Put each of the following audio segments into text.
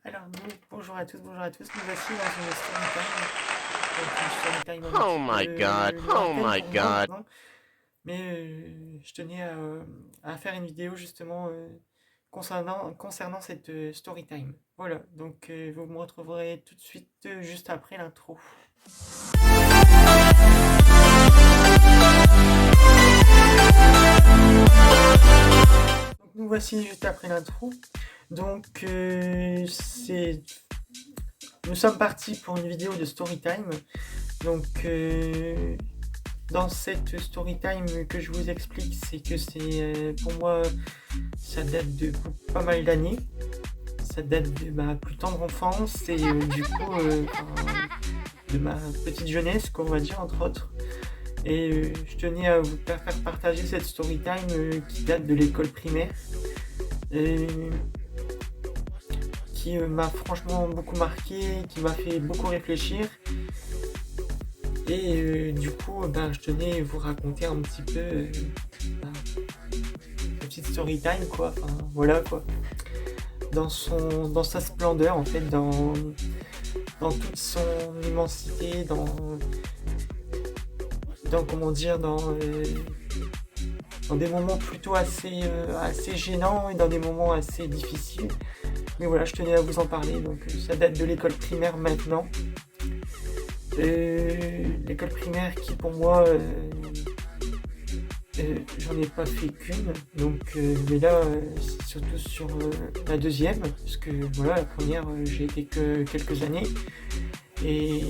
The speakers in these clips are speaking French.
Alors, bonjour à tous, nous voici dans une story time un Oh petit my peu god, oh lointaine my pour moi god. maintenant, mais je tenais à faire une vidéo justement concernant cette story time. Voilà, donc vous me retrouverez tout de suite juste après l'intro. Donc nous voici juste après l'intro. Donc nous sommes partis pour une vidéo de story time. Donc dans cette story time que je vous explique, c'est que c'est pour moi, ça date de pas mal d'années. Ça date de ma plus tendre enfance et du coup de ma petite jeunesse, qu'on va dire entre autres. Et je tenais à vous faire partager cette story time qui date de l'école primaire. Et qui m'a franchement beaucoup marqué, qui m'a fait beaucoup réfléchir. Et du coup, je tenais à vous raconter un petit peu ben, une petite story time, quoi. Enfin, voilà, quoi. Dans sa splendeur, en fait, dans toute son immensité, comment dire, dans des moments plutôt assez gênants et dans des moments assez difficiles. Mais voilà, je tenais à vous en parler. Donc, ça date de l'école primaire maintenant. L'école primaire qui, pour moi, j'en ai pas fait qu'une, donc mais là c'est surtout sur la deuxième, parce que voilà, la première j'ai été que quelques années, et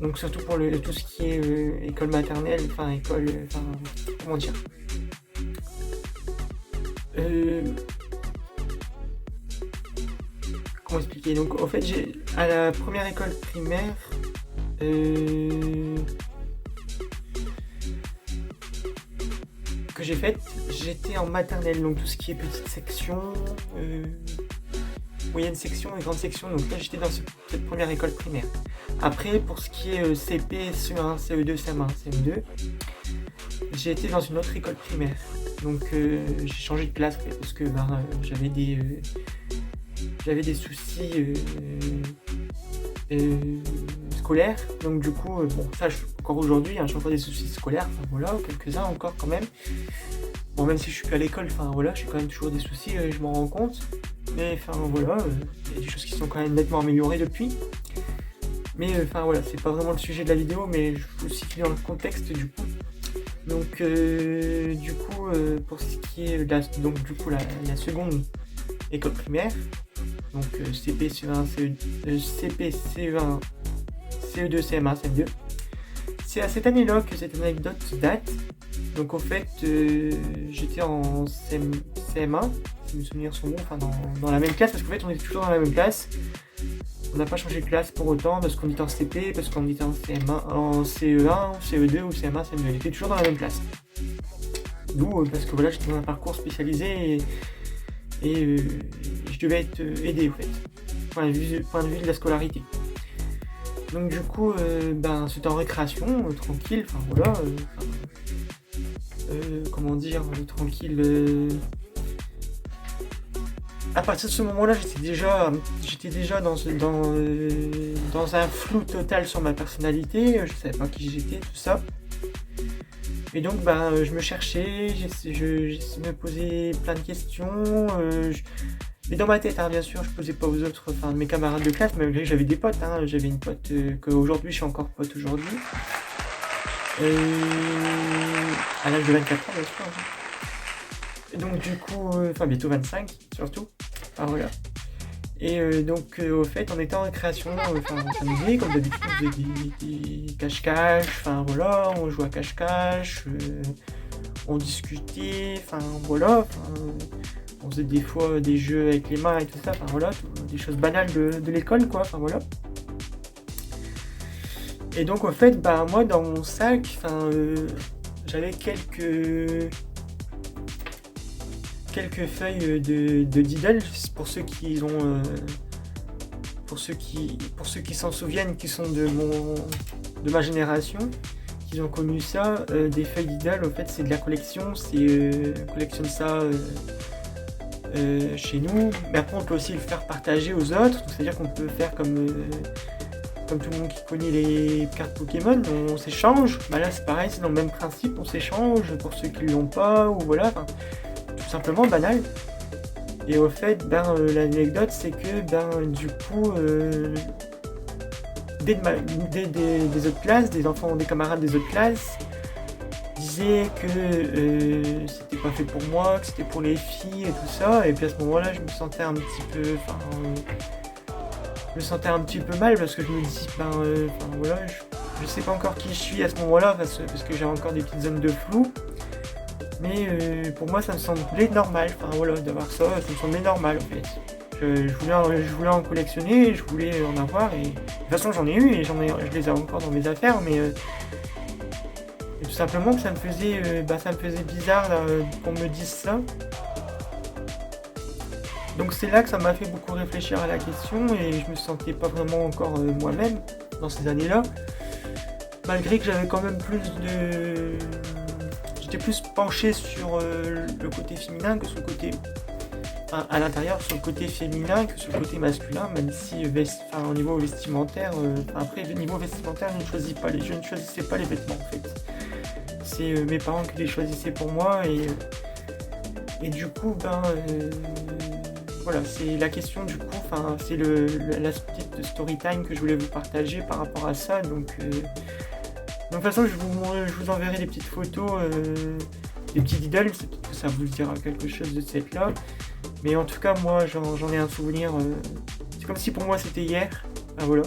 donc surtout pour tout ce qui est école maternelle, comment dire, euh, comment expliquer, donc en fait j'ai à la première école primaire euh, que j'ai faite, j'étais en maternelle, donc tout ce qui est petite section, moyenne section et grande section, donc là j'étais dans cette première école primaire. Après, pour ce qui est CP, CE1, CE2, CM1, CM2, j'ai été dans une autre école primaire. Donc j'ai changé de classe parce que j'avais des soucis scolaires. Donc du coup, bon, ça encore aujourd'hui, hein, j'ai encore des soucis scolaires, enfin voilà, quelques-uns encore quand même. Bon, même si je suis plus à l'école, enfin voilà, j'ai quand même toujours des soucis, je m'en rends compte. Mais enfin voilà, il y a des choses qui sont quand même nettement améliorées depuis. Mais enfin voilà, c'est pas vraiment le sujet de la vidéo, mais je vous situe dans le contexte du coup. Donc du coup, pour ce qui est donc du coup la seconde école primaire, donc CP, CE1, CP, CE1, CE2, CM1, CM2. C'est à cette année-là que cette anecdote date. Donc en fait, j'étais en CM1, si mes souvenirs sont bons, enfin dans la même classe, parce qu'en fait on était toujours dans la même classe. On n'a pas changé de classe pour autant, parce qu'on était en CP, parce qu'on était en CM1, en CE1, CE2 ou CM1, CM2. On était toujours dans la même classe. D'où, parce que voilà, j'étais dans un parcours spécialisé et je devais être aidé en fait, point de vue de la scolarité. Donc du coup, c'était en récréation, tranquille, enfin voilà, comment dire, tranquille. À partir de ce moment-là, j'étais déjà dans un flou total sur ma personnalité. Je savais pas qui j'étais, tout ça. Et donc, je me cherchais, je me posais plein de questions. Mais dans ma tête, hein, bien sûr, je posais pas aux autres, enfin, mes camarades de classe, malgré que j'avais des potes. Hein, j'avais une pote qu'aujourd'hui, je suis encore pote aujourd'hui. À l'âge de 24 ans, bien sûr. Et donc, du coup, bientôt 25, surtout. Enfin, voilà. Et donc, au fait, on était en récréation, on s'amusait, comme d'habitude, on faisait des cache-cache, enfin voilà, on jouait à cache-cache, on discutait, enfin voilà, on faisait des fois des jeux avec les mains et tout ça, enfin voilà, des choses banales de l'école, quoi, enfin voilà. Et donc, au fait, moi, dans mon sac, j'avais quelques feuilles de Diddle pour ceux qui ont pour ceux qui s'en souviennent, qui sont de ma génération, qui ont connu ça, des feuilles Diddle, en fait c'est de la collection, c'est collectionne ça chez nous, mais après on peut aussi le faire partager aux autres, c'est-à-dire qu'on peut faire comme tout le monde qui connaît les cartes Pokémon, on s'échange. Bah là c'est pareil, c'est dans le même principe, on s'échange pour ceux qui l'ont pas, ou voilà, tout simplement banal. Et au fait, l'anecdote c'est que du coup, des autres classes, des enfants, des camarades des autres classes, disaient que c'était pas fait pour moi, que c'était pour les filles et tout ça. Et puis à ce moment-là, je me sentais un petit peu, mal parce que je me dis, voilà, je sais pas encore qui je suis à ce moment-là parce que j'ai encore des petites zones de flou. Mais pour moi, ça me semblait normal, d'avoir ça, ça me semblait normal en fait. Je voulais en collectionner, je voulais en avoir et de toute façon j'en ai eu et je les ai encore dans mes affaires, mais et tout simplement que ça me faisait bizarre qu'on me dise ça. Donc c'est là que ça m'a fait beaucoup réfléchir à la question et je me sentais pas vraiment encore moi-même dans ces années-là, malgré que j'avais quand même j'étais plus penché sur le côté féminin que sur le côté à l'intérieur, sur le côté féminin que sur le côté masculin, même si au niveau vestimentaire, après le niveau vestimentaire, je ne choisissais pas les vêtements en fait. C'est mes parents qui les choisissaient pour moi et du coup voilà, c'est la question du coup, c'est la petite story time que je voulais vous partager par rapport à ça. Donc de toute façon, je vous enverrai des petites photos, des petits idoles, peut-être que ça vous dira quelque chose de cette là. Mais en tout cas, moi, j'en ai un souvenir. C'est comme si pour moi c'était hier. Voilà.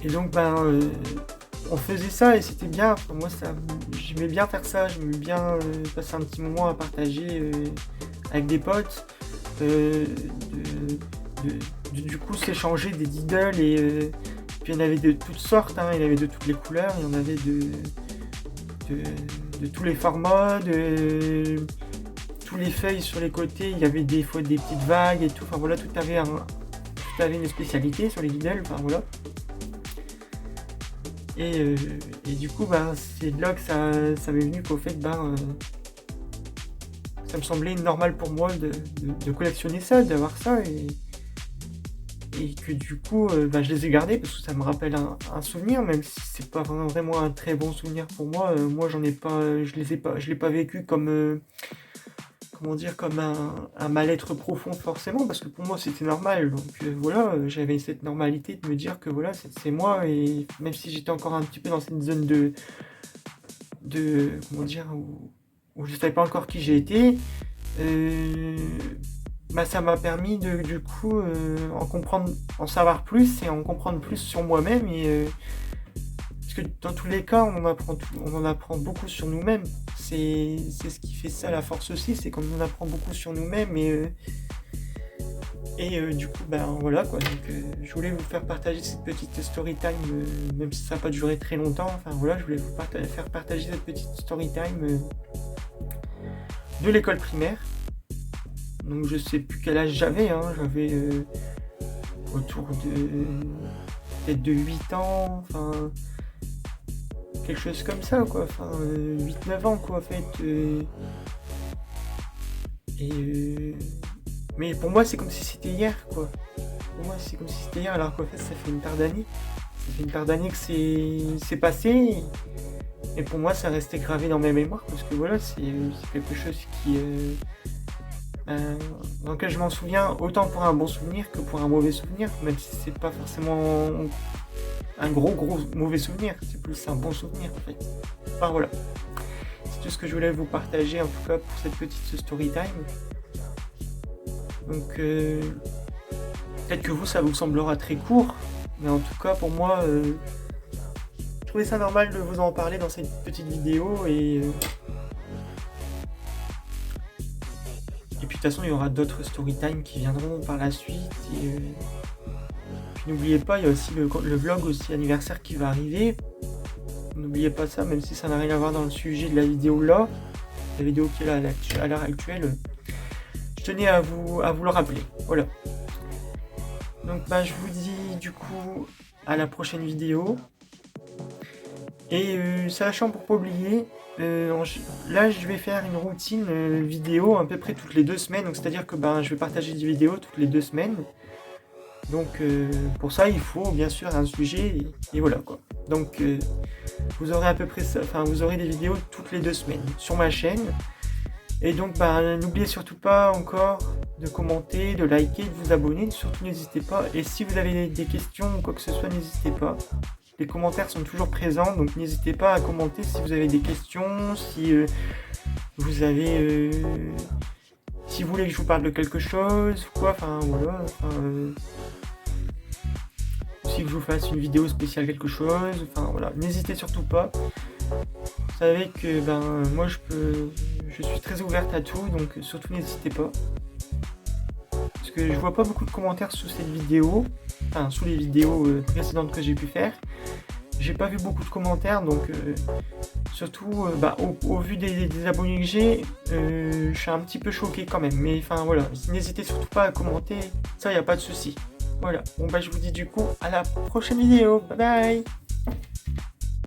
Et donc, on faisait ça et c'était bien. Moi, j'aimais bien faire ça. J'aimais bien passer un petit moment à partager avec des potes. Du coup, s'échanger des idoles et puis il y en avait de toutes sortes. Il y en avait de toutes les couleurs. Il y en avait de tous les formats. Tous les feuilles sur les côtés, il y avait des fois des petites vagues et tout. Voilà, tout avait une spécialité sur les idoles. Voilà. Et du coup, c'est là que ça m'est venu qu'au fait, ça me semblait normal pour moi de collectionner ça, d'avoir ça, et que du coup, je les ai gardés parce que ça me rappelle un souvenir, même si c'est pas vraiment un très bon souvenir pour moi. Moi, je l'ai pas vécu comme comme un mal-être profond forcément, parce que pour moi c'était normal. Donc voilà, j'avais cette normalité de me dire que voilà, c'est moi, et même si j'étais encore un petit peu dans cette zone où je savais pas encore qui j'ai été, ça m'a permis de du coup en savoir plus et en comprendre plus sur moi-même, et parce que dans tous les cas, on en apprend beaucoup sur nous-mêmes. C'est ce qui fait ça la force aussi, c'est qu'on en apprend beaucoup sur nous-mêmes et du coup, voilà quoi. Donc, je voulais vous faire partager cette petite story time, même si ça n'a pas duré très longtemps. Voilà, je voulais vous faire partager cette petite story time de l'école primaire. Donc, je sais plus quel âge j'avais. J'avais autour peut-être de 8 ans. Quelque chose comme ça, quoi. 8-9 ans, quoi, en fait. Mais pour moi, c'est comme si c'était hier, quoi. Pour moi, c'est comme si c'était hier, alors qu'en fait, ça fait une paire d'années. Ça fait une paire d'années que c'est passé. Et pour moi, ça restait gravé dans mes mémoires, parce que voilà, c'est quelque chose dans lequel je m'en souviens autant pour un bon souvenir que pour un mauvais souvenir, même si c'est pas forcément un gros mauvais souvenir, c'est plus un bon souvenir en fait. Voilà, c'est tout ce que je voulais vous partager en tout cas pour cette petite story time. Donc peut-être que ça vous semblera très court, mais en tout cas pour moi je trouvais ça normal de vous en parler dans cette petite vidéo, et puis de toute façon il y aura d'autres story time qui viendront par la suite, et puis n'oubliez pas, il y a aussi le vlog aussi anniversaire qui va arriver. N'oubliez pas ça, même si ça n'a rien à voir dans le sujet de la vidéo là, la vidéo qui est là à l'heure actuelle. Je tenais à vous le rappeler. Voilà. Donc je vous dis du coup à la prochaine vidéo. Et sachant pour pas oublier, là, je vais faire une routine vidéo à peu près toutes les 2 semaines. Donc, c'est-à-dire que je vais partager des vidéos toutes les 2 semaines. Donc, pour ça, il faut bien sûr un sujet. Et voilà quoi. Donc, vous aurez à peu près ça. Enfin, vous aurez des vidéos toutes les 2 semaines sur ma chaîne. Et donc, n'oubliez surtout pas encore de commenter, de liker, de vous abonner. Surtout, n'hésitez pas. Et si vous avez des questions ou quoi que ce soit, n'hésitez pas. Les commentaires sont toujours présents, donc n'hésitez pas à commenter si vous avez des questions, si vous avez... si vous voulez que je vous parle de quelque chose, quoi, enfin voilà. Si je vous fasse une vidéo spéciale quelque chose, enfin voilà. N'hésitez surtout pas. Vous savez que moi je suis très ouverte à tout, donc surtout n'hésitez pas. Parce que je vois pas beaucoup de commentaires sous cette vidéo, enfin sous les vidéos précédentes que j'ai pu faire. J'ai pas vu beaucoup de commentaires, donc surtout au vu des abonnés que j'ai, je suis un petit peu choqué quand même. Mais enfin voilà, n'hésitez surtout pas à commenter, ça y a pas de souci. Voilà, bon je vous dis du coup à la prochaine vidéo, bye bye.